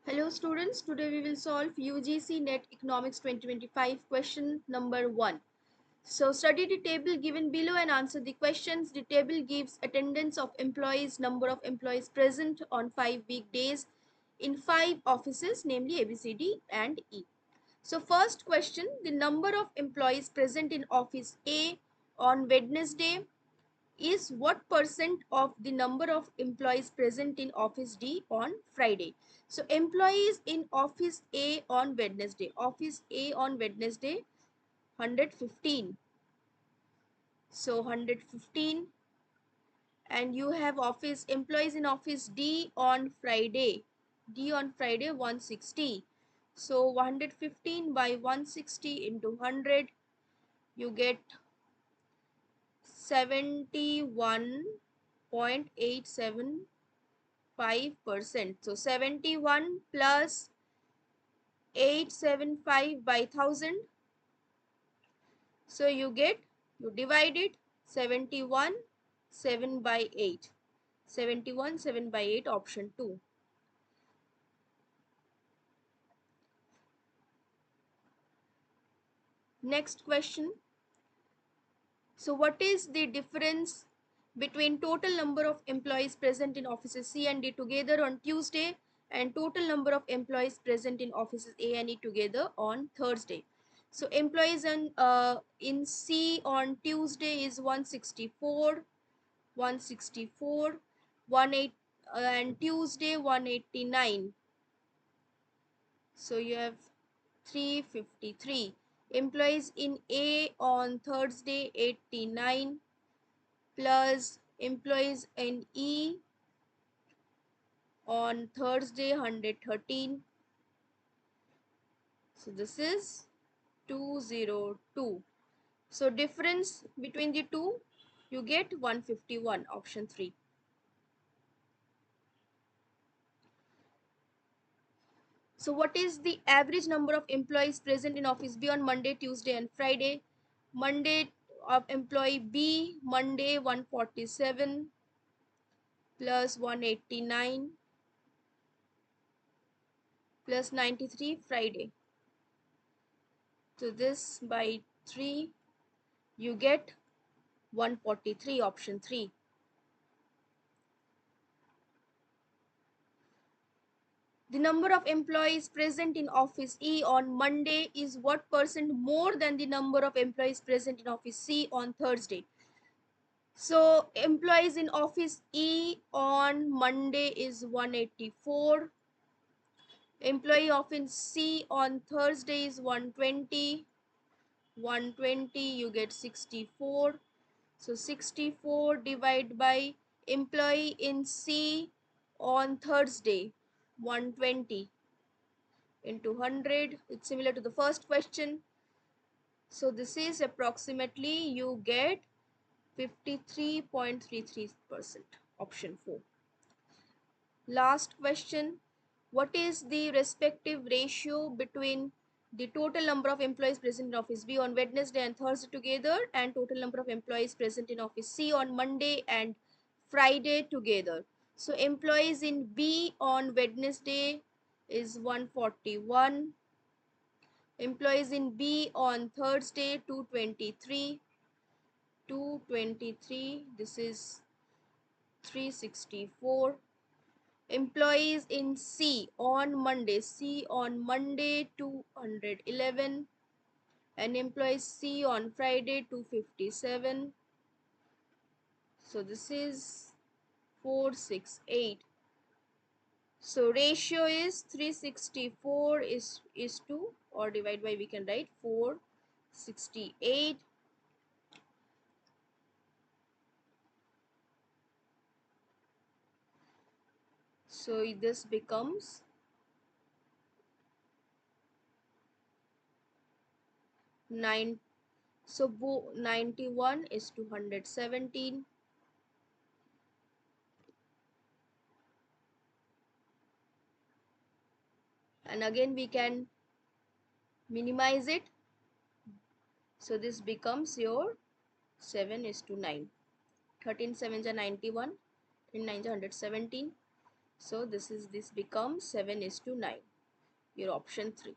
Hello students, today we will solve UGC Net Economics 2025 question number 1. So study the table given below and answer the questions. The table gives attendance of employees, number of employees present on 5 weekdays in 5 offices, namely A, B, C, D and E. So first question, the number of employees present in office A on Wednesday is what percent of the number of employees present in office D on Friday. So employees in office A on Wednesday, office A on Wednesday 115. So 115, and you have office employees in office D on Friday. D on Friday 160. So 115 by 160 into 100, you get 71.875%. So 71 plus 875 by 1000. So you divide it 71 7 by 8. 71 7 by 8, option 2. Next question. So what is the difference between total number of employees present in offices C and D together on Tuesday and total number of employees present in offices A and E together on Thursday? So employees in C on Tuesday is 164, 164, 18, and Tuesday 189. So you have 353. Employees in A on Thursday 89 plus employees in E on Thursday 113. So this is 202. So difference between the two, you get 151, option 3. So what is the average number of employees present in office B on Monday, Tuesday and Friday? Monday of employee B, Monday 147 plus 189 plus 93 Friday. So this by 3, you get 143, option 3. The number of employees present in office E on Monday is what percent more than the number of employees present in office C on Thursday? So employees in office E on Monday is 184. Employee office C on Thursday is 120. 120, you get 64. So 64 divided by employee in C on Thursday 120 into 100. It's similar to the first question. So this is approximately, you get 53.33%, option 4. Last question. What is the respective ratio between the total number of employees present in office B on Wednesday and Thursday together and total number of employees present in office C on Monday and Friday together? So employees in B on Wednesday is 141. Employees in B on Thursday 223. 223, this is 364. Employees in C on Monday 211, and employees C on Friday 257. So this is 468. So ratio is 364 is to, or divide by, we can write 468. So this becomes 9. So 91 is to 117. And again we can minimize it. So this becomes your 7 is to 9. 13 7s are 91. 13 9s are 117. So this becomes 7:9. Your option 3.